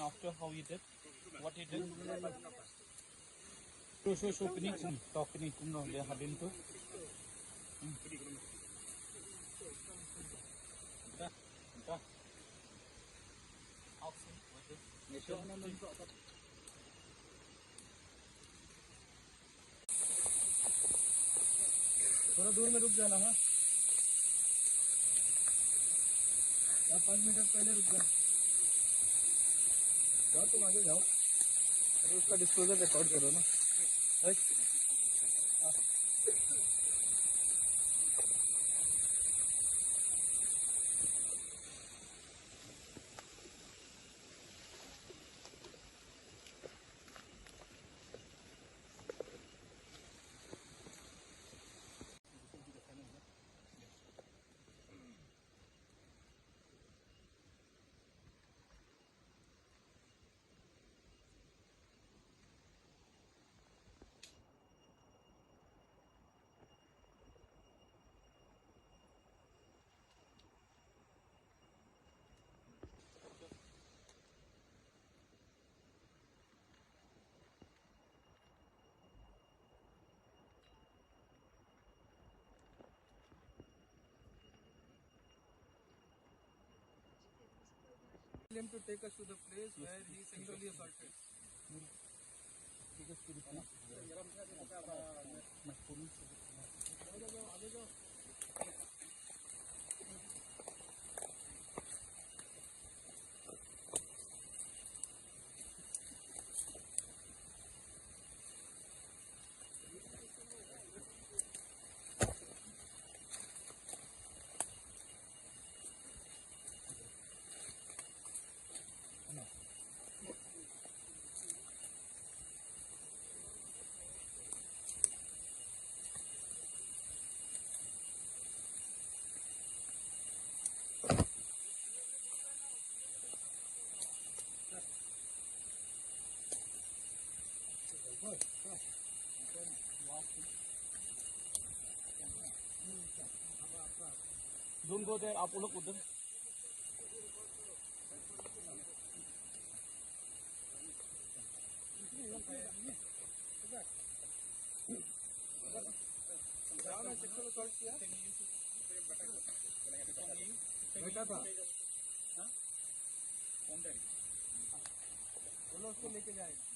after how he did, what he did. Show pinikum, talk pinikum no they had into. Da. Oxen, what is? थोड़ा दूर में रुक जाना। हाँ 5 minute पहले रुक जाना। जाओ तुम आगे जाओ। अरे उसका डिस्क्लोजर रिकॉर्ड करो ना। Him to take us to the place where he sexually assaulted. Take us to the place. Don't go there. आप लोग उधर। सेक्सुअल असॉल्ट किया। बेटा था। हाँ? बोलो उसको लेके जाएगा।